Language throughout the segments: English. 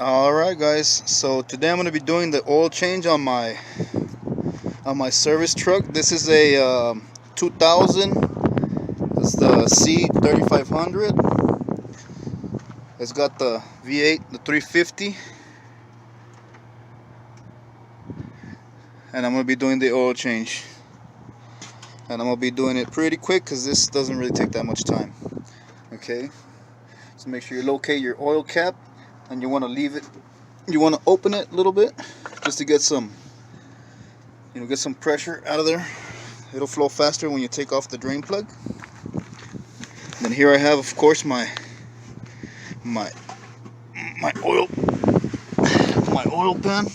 Alright guys, so today I'm going to be doing the oil change on my service truck. This is a 2000. It's the C3500. It's got the V8, the 350, and I'm going to be doing the oil change, and I'm going to be doing it pretty quick because this doesn't really take that much time. Okay, so make sure you locate your oil cap, and you want to leave it, you want to open it a little bit just to get some, get some pressure out of there. It'll flow faster when you take off the drain plug. Then here I have, of course, my oil pan,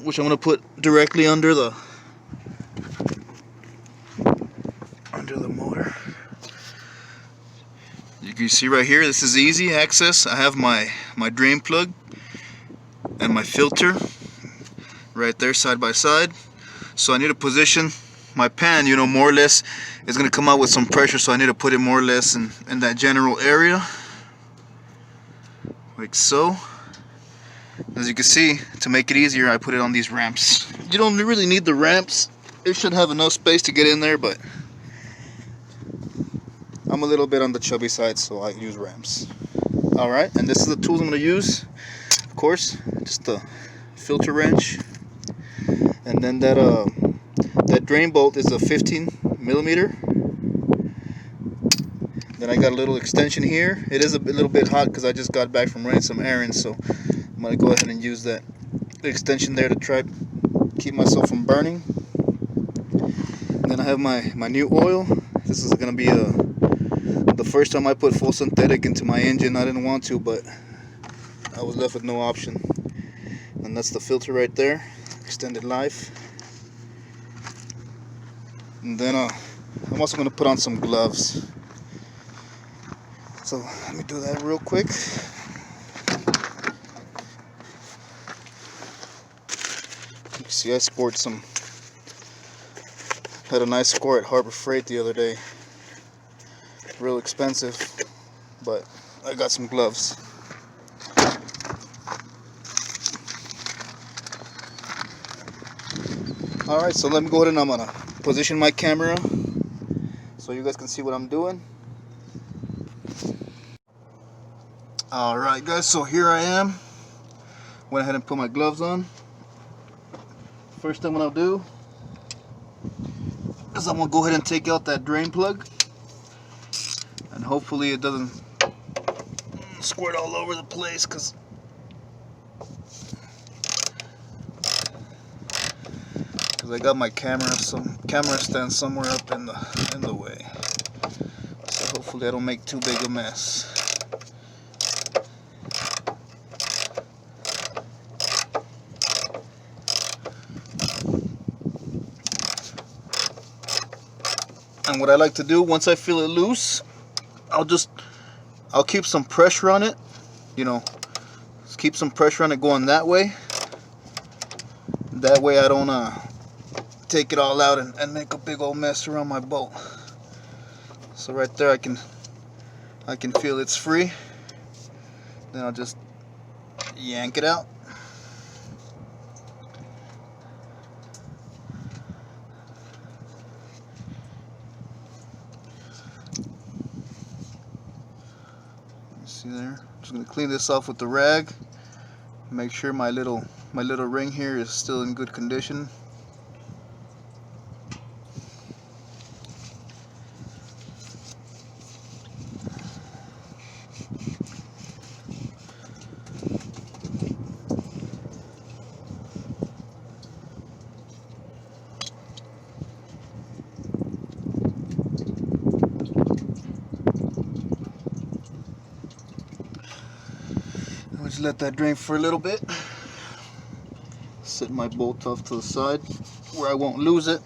which I'm going to put directly under the motor. You can see right here, this is easy access. I have my drain plug and my filter right there side by side. So I need to position my pan, more or less. It's going to come out with some pressure, so I need to put it more or less in that general area, like so. As you can see, to make it easier, I put it on these ramps. You don't really need the ramps. It should have enough space to get in there, but I'm a little bit on the chubby side, so I use ramps. Alright, and this is the tools I'm going to use. Of course, just the filter wrench, and then that drain bolt is a 15mm. Then I got a little extension here. It is a little bit hot because I just got back from running some errands, so I'm going to go ahead and use the extension there to try keep myself from burning. And then I have my new oil. This is going to be the first time I put full synthetic into my engine. I didn't want to, but I was left with no option. And that's the filter right there, extended life. And then I'm also going to put on some gloves. So let me do that real quick. You can see I scored had a nice score at Harbor Freight the other day. Real expensive, but I got some gloves. Alright, so let me go ahead and I'm gonna position my camera so you guys can see what I'm doing. Alright guys, so here I am. Went ahead and put my gloves on. First thing I'm gonna do is I'm gonna go ahead and take out that drain plug, and hopefully it doesn't squirt all over the place, because I got my camera stand somewhere up in the way. So hopefully I don't make too big a mess. And what I like to do, once I feel it loose, I'll keep some pressure on it, just keep some pressure on it going that way. That way I don't take it all out and make a big old mess around my bolt. So right there I can feel it's free. Then I'll just yank it out. See there? Just gonna clean this off with the rag. Make sure my little ring here is still in good condition. I'll just let that drain for a little bit. Set my bolt off to the side where I won't lose it.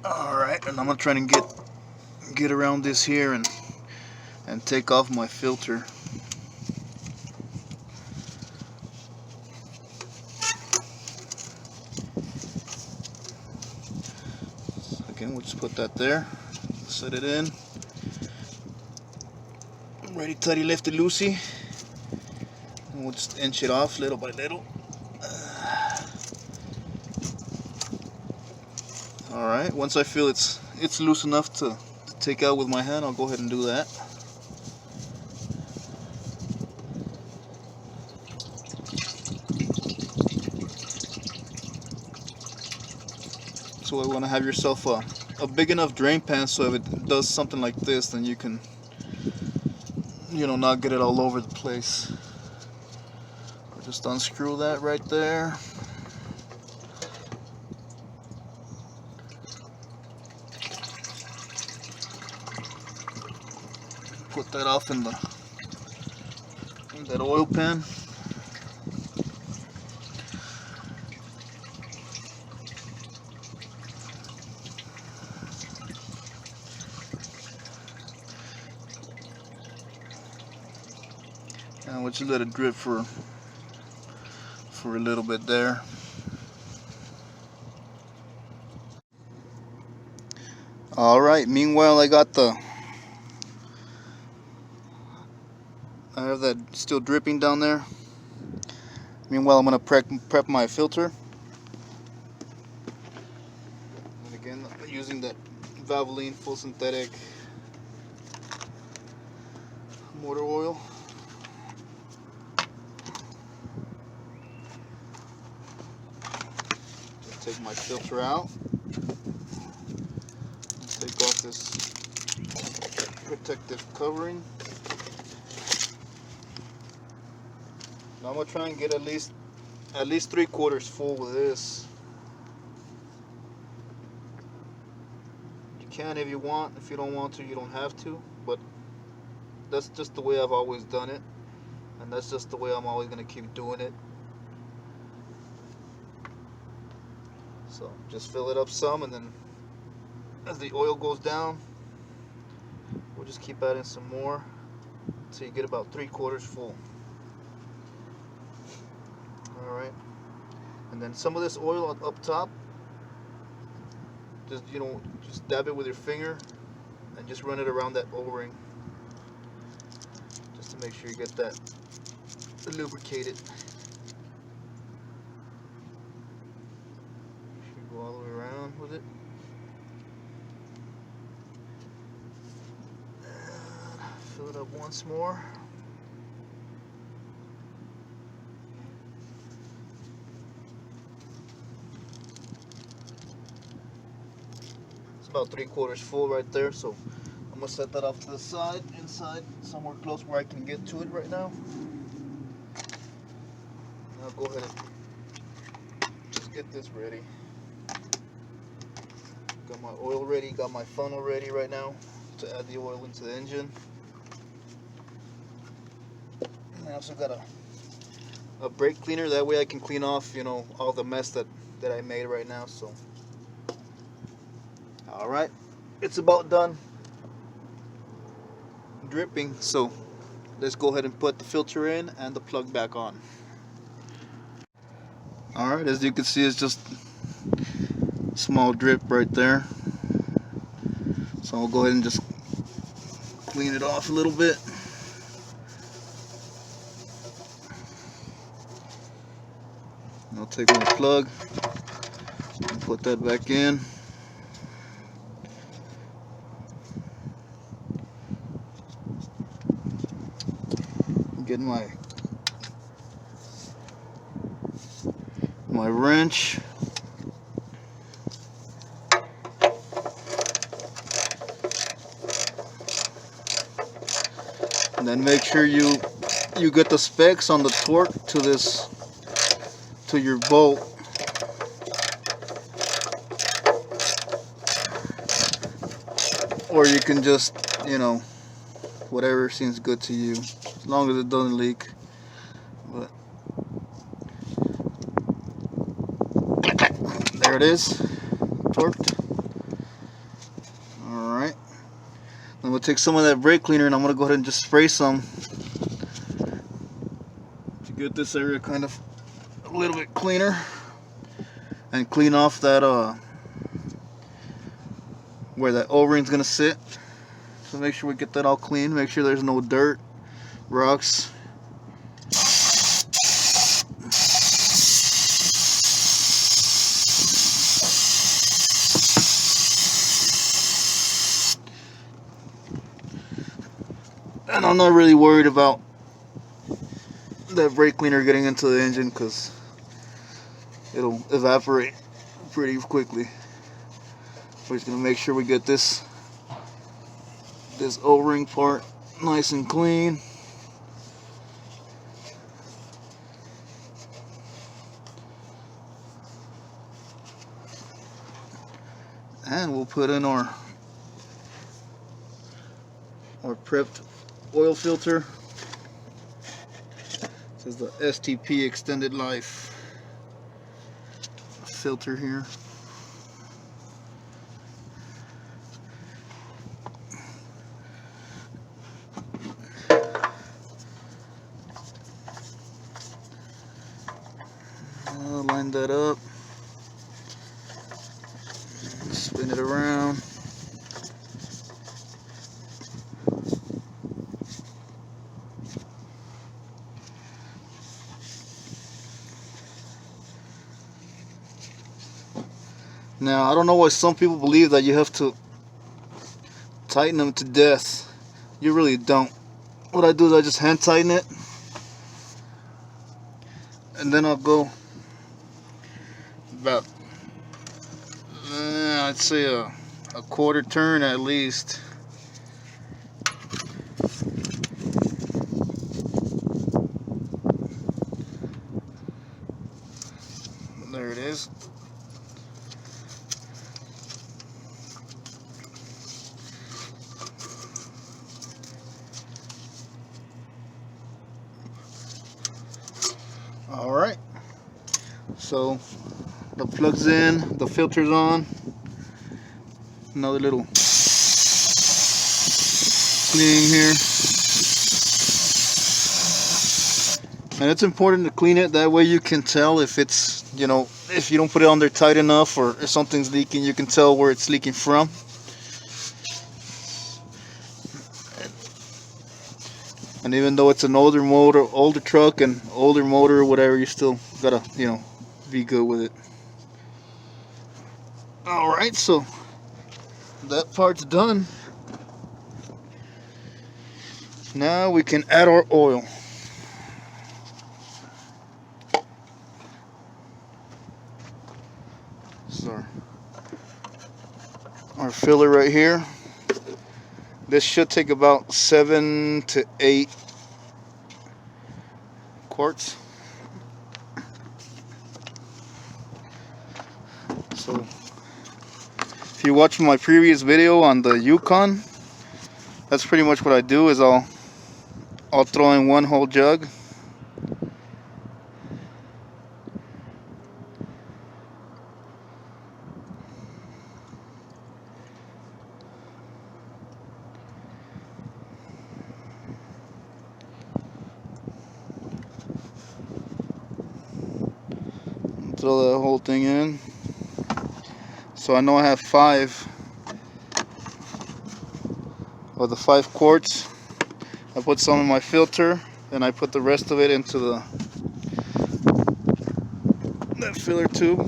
Alright, and I'm gonna try and get around this here and take off my filter. Again, we'll just put that there. set it in. Ready, tighty, lefty, loosey. And we'll just inch it off little by little. Alright, once I feel it's loose enough to take out with my hand, I'll go ahead and do that. So you want to have yourself a big enough drain pan, so if it does something like this, then you can, not get it all over the place. Just unscrew that right there. Put that off in that oil pan. And we'll just let it drip for a little bit there. Alright, meanwhile I have that still dripping down there. Meanwhile I'm going to prep my filter. And again, using that Valvoline full synthetic motor oil. Take my filter out. Take off this protective covering. Now I'm gonna try and get at least 3/4 full with this. You can if you want. If you don't want to, you don't have to. But that's just the way I've always done it, and that's just the way I'm always gonna keep doing it. So just fill it up some, and then as the oil goes down, we'll just keep adding some more until you get about 3/4 full. Alright, and then some of this oil up top, just just dab it with your finger and just run it around that O-ring, just to make sure you get that lubricated. Go all the way around with it. Fill it up once more. It's about 3/4 full right there, so I'm gonna set that off to the side, inside, somewhere close where I can get to it right now. Now go ahead and just get this ready. Got my oil ready, got my funnel ready right now to add the oil into the engine. And I also got a brake cleaner, that way I can clean off, all the mess that I made right now. So alright, it's about done dripping, so let's go ahead and put the filter in and the plug back on. Alright, as you can see, it's just small drip right there, so I'll go ahead and just clean it off a little bit. I'll take my plug and put that back in. Get my wrench. And then make sure you get the specs on the torque to your bolt. Or you can just, whatever seems good to you, as long as it doesn't leak. But there it is, torqued. Alright. I'm going to take some of that brake cleaner and I'm going to go ahead and just spray some to get this area kind of a little bit cleaner and clean off that where that O-ring's gonna sit. So make sure we get that all clean. Make sure there's no dirt, rocks. And I'm not really worried about that brake cleaner getting into the engine because it'll evaporate pretty quickly. We're just gonna make sure we get this O-ring part nice and clean. And we'll put in our prepped oil filter. This is the STP extended life filter here. Line that up, spin it around. Now, I don't know why some people believe that you have to tighten them to death. You really don't. What I do is I just hand tighten it, and then I'll go about, I'd say a quarter turn at least. There it is. All right, so the plug's in, the filter's on. Another little cleaning here, and it's important to clean it. That way you can tell if it's, you know, if you don't put it on there tight enough or if something's leaking, you can tell where it's leaking from. And even though it's an older truck and older motor or whatever, you still gotta, you know, be good with it. Alright, so that part's done. Now we can add our oil. So our filler right here. This should take about 7 to 8 quarts. So if you watch my previous video on the Yukon, that's pretty much what I do. Is I'll throw in one whole jug. Throw that whole thing in. So I know I have 5 of the 5 quarts. I put some in my filter, and I put the rest of it into that filler tube.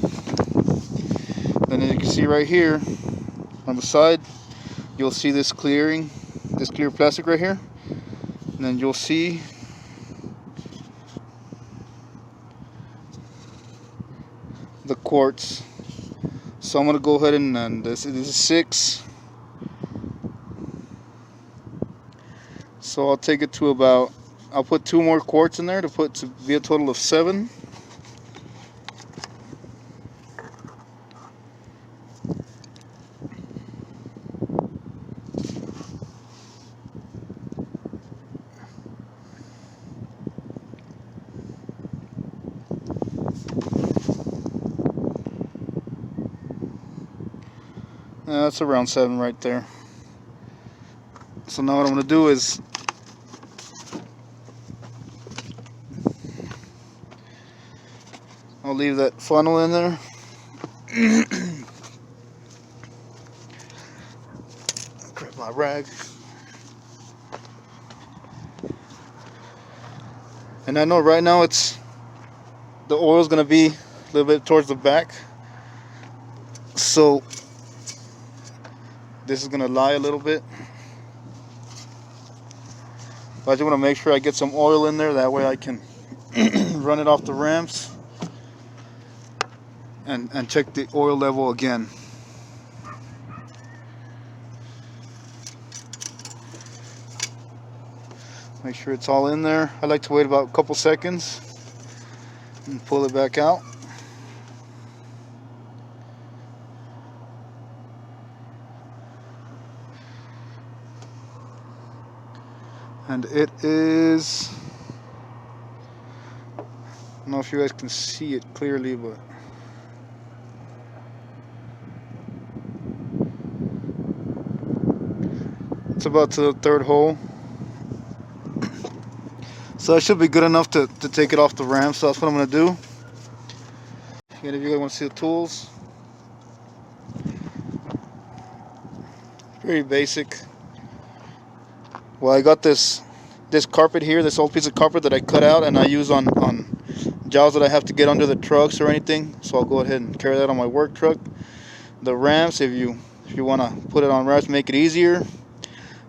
Then you can see right here on the side, you'll see this clear plastic right here, and then you'll see the quarts. So I'm gonna go ahead and this is 6. So I'll take it to about, I'll put 2 more quarts in there to be a total of 7. That's around 7 right there. So now what I'm going to do is I'll leave that funnel in there. rag. And I know right now the oil's gonna be a little bit towards the back, so this is gonna lie a little bit. But I just want to make sure I get some oil in there, that way I can run it off the ramps and check the oil level again. Make sure it's all in there. I like to wait about a couple seconds and pull it back out. And it is, I don't know if you guys can see it clearly, but it's about to the third hole. So that should be good enough to take it off the ramp. So that's what I'm going to do. Again, if you guys want to see the tools, very basic. Well, I got this carpet here, this old piece of carpet that I cut out and I use on jobs that I have to get under the trucks or anything. So I'll go ahead and carry that on my work truck. The ramps, if you want to put it on ramps, make it easier.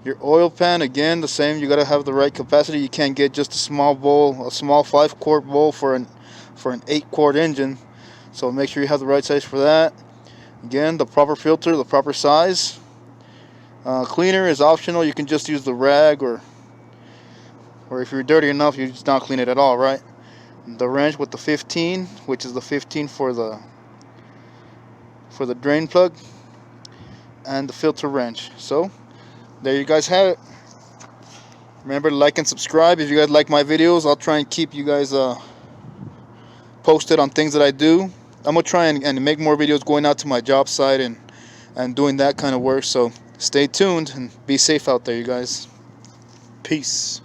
Your oil pan, again, the same. You got to have the right capacity. You can't get just a small bowl, a small 5-quart bowl for an 8-quart engine. So make sure you have the right size for that. Again, the proper filter, the proper size. Cleaner is optional. You can just use the rag, or if you're dirty enough, you just not clean it at all, right? The wrench with the 15, which is the 15 for the drain plug, and the filter wrench. So there you guys have it. Remember to like and subscribe. If you guys like my videos, I'll try and keep you guys posted on things that I do. I'm gonna try and make more videos going out to my job site and doing that kind of work. So stay tuned and be safe out there, you guys. Peace.